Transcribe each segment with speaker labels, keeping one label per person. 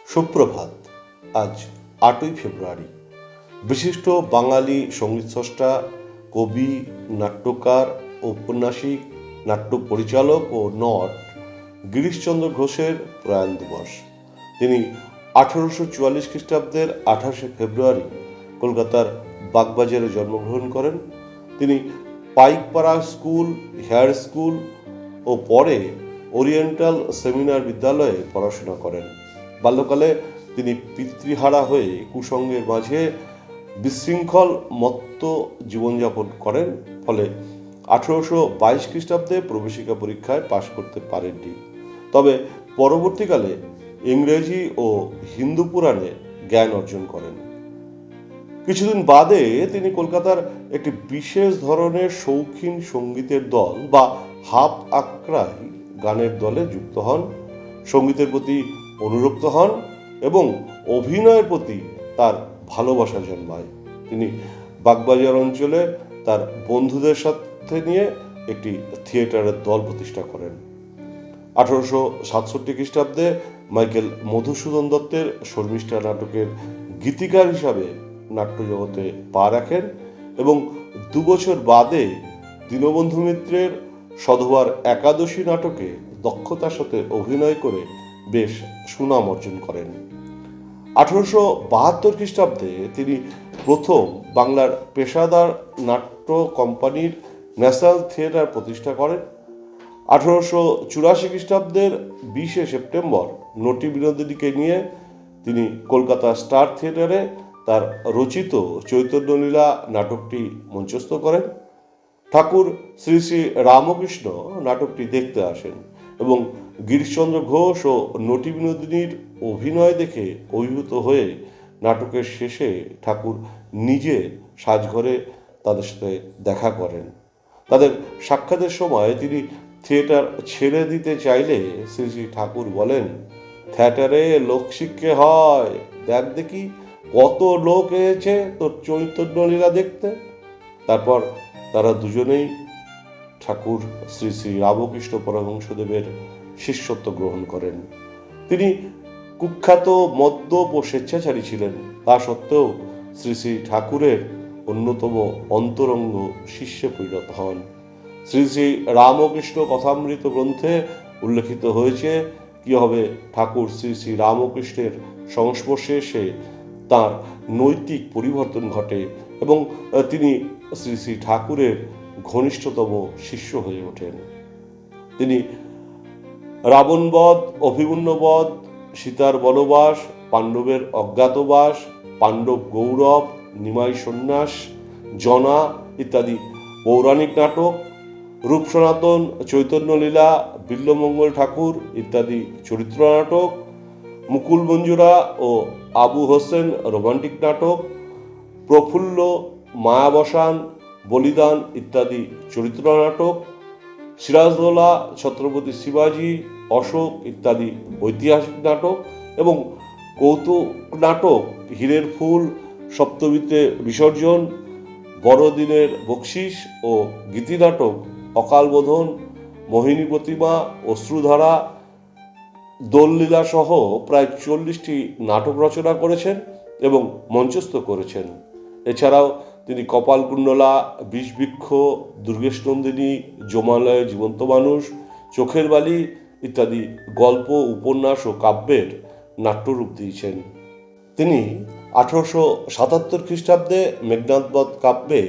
Speaker 1: সুপ্রভাত। আজ 8ই ফেব্রুয়ারি। বিশিষ্ট বাঙালি সঙ্গীতস্রষ্টা, কবি, নাট্যকার, ঔপন্যাসিক, নাট্য পরিচালক ও নট গিরিশচন্দ্র ঘোষের প্রয়াণ দিবস। তিনি 1844 খ্রিস্টাব্দের 28শে ফেব্রুয়ারি কলকাতার বাগবাজারে জন্মগ্রহণ করেন। তিনি পাইকপাড়া স্কুল, হেয়ার স্কুল ও পরে ওরিয়েন্টাল সেমিনার বিদ্যালয়ে পড়াশোনা করেন। বাল্যকালে তিনি পিতৃহারা হয়ে কুসঙ্গের মাঝে বিশৃঙ্খল মত্ত জীবনযাপন করেন, ফলে 1822 খ্রিস্টাব্দে প্রবেশিকা পরীক্ষায় পাশ করতে পারেননি। তবে পরবর্তীকালে ইংরেজি ও হিন্দু পুরাণে জ্ঞান অর্জন করেন। কিছুদিন বাদে তিনি কলকাতার একটি বিশেষ ধরনের শৌখিন সঙ্গীতের দল বা হাফ আক্রাই গানের দলে যুক্ত হন, সঙ্গীতের প্রতি অনুরক্ত হন এবং অভিনয়ের প্রতি তার ভালোবাসা জন্মায়। তিনি বাগবাজার অঞ্চলে তার বন্ধুদের সাথে নিয়ে একটি থিয়েটারের দল প্রতিষ্ঠা করেন। 1867 খ্রিস্টাব্দে মাইকেল মধুসূদন দত্তের শর্মিষ্ঠা নাটকের গীতিকার হিসাবে নাট্যজগতে পা রাখেন এবং 2 বছর বাদে দীনবন্ধু মিত্রের সধবার একাদশী নাটকে দক্ষতার সাথে অভিনয় করে বেশ সুনাম অর্জন করেন। 1872 খ্রিস্টাব্দে তিনি প্রথম বাংলার পেশাদার নাট্য কোম্পানির ন্যাশনাল থিয়েটার প্রতিষ্ঠা করেন। 1884 খ্রিস্টাব্দের 20শে সেপ্টেম্বর নটি বিনোদিনীকে নিয়ে তিনি কলকাতা স্টার থিয়েটারে তার রচিত চৈতন্যলীলা নাটকটি মঞ্চস্থ করেন। ঠাকুর শ্রী শ্রী রামকৃষ্ণ নাটকটি দেখতে আসেন এবং গিরিশচন্দ্র ঘোষ ও নটি বিনোদিনীর অভিনয় দেখে অভিভূত হয়ে নাটকের শেষে ঠাকুর নিজে সাজঘরে তাদের সাথে দেখা করেন। তাদের সাক্ষাতের সময় তিনি থিয়েটার ছেড়ে দিতে চাইলে শ্রী শ্রী ঠাকুর বলেন, থিয়েটারে লোকশিক্ষে হয়, দেখ দেখি কত লোক এসেছে তোর চৈতন্যলীলা দেখতে। তারপর তারা দুজনেই ঠাকুর শ্রী শ্রী রামকৃষ্ণ পরমহংসদেবের শিষ্যত্ব গ্রহণ করেন। তিনি কুখ্যাত মদ্যপ ও স্বেচ্ছাচারী ছিলেন, তা সত্ত্বেও শ্রী শ্রী ঠাকুরের অন্যতম অন্তরঙ্গ শিষ্যে পরিণত হন। শ্রী শ্রী রামকৃষ্ণ কথামৃত গ্রন্থে উল্লেখিত হয়েছে কিভাবে ঠাকুর শ্রী শ্রী রামকৃষ্ণের সংস্পর্শে এসে তাঁর নৈতিক পরিবর্তন ঘটে এবং তিনি শ্রী শ্রী ঠাকুরের ঘনিষ্ঠতম শিষ্য হয়ে ওঠেন। তিনি রাবণবধ, অভিমন্যুবধ, সীতার বনবাস, পাণ্ডবের অজ্ঞাতবাস, পাণ্ডব গৌরব, নিমাই সন্ন্যাস, জনা ইত্যাদি পৌরাণিক নাটক, রূপ সনাতন, চৈতন্যলীলা, বিল্বমঙ্গল ঠাকুর ইত্যাদি চরিত্র নাটক, মুকুল মঞ্জুরা ও আবু হোসেন রোমান্টিক নাটক, প্রফুল্ল, মায়াবসান, বলিদান ইত্যাদি চরিত্র নাটক, সিরাজদৌল্লা, ছত্রপতি শিবাজি, অশোক ইত্যাদি ঐতিহাসিক নাটক এবং কৌতুক নাটক হীরের ফুল, সপ্তমীতে বিসর্জন, বড়দিনের বকশিস ও গীতি নাটক অকালবোধন, মোহিনী প্রতিমা, অশ্রুধারা, দোললীলা সহ প্রায় 40টি নাটক রচনা করেছেন এবং মঞ্চস্থ করেছেন। এছাড়াও তিনি কপালকুণ্ডলা, বিষবৃক্ষ, দুর্গেশনন্দিনী, যমালয়ে জীবন্ত মানুষ, চোখের বালি ইত্যাদি গল্প, উপন্যাস ও কাব্যের নাট্যরূপ দিয়েছেন। তিনি 1877 খ্রিস্টাব্দে মেঘনাদবধ কাব্যে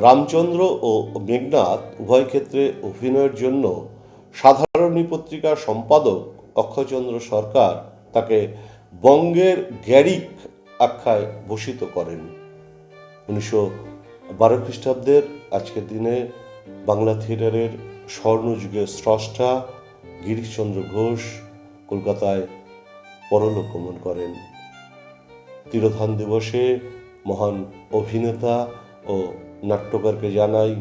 Speaker 1: রামচন্দ্র ও মেঘনাদ উভয় ক্ষেত্রে অভিনয়ের জন্য সাধারণী পত্রিকার সম্পাদক অক্ষয়চন্দ্র সরকার তাকে বঙ্গের গ্যারিক আখ্যায় ভূষিত করেন। 1912 খ্রিস্টাব্দের আজকের দিনে বাংলা থিয়েটারের স্বর্ণযুগের স্রষ্টা গিরিশচন্দ্র ঘোষ কলকাতায় পরলোক গমন করেন। তিরোধান দিবসে মহান অভিনেতা ও নাট্যকারকে জানাই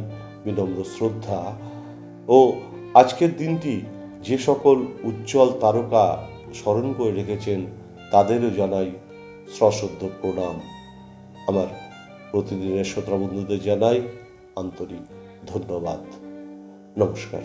Speaker 1: বিনম্র শ্রদ্ধা ও আজকের দিনটি যে সকল উজ্জ্বল তারকা স্মরণ করে রেখেছেন তাদেরও জানাই সশ্রদ্ধ প্রণাম। আমার প্রতিদিনের শ্রোতা বন্ধুদের জানাই আন্তরিক ধন্যবাদ। নমস্কার।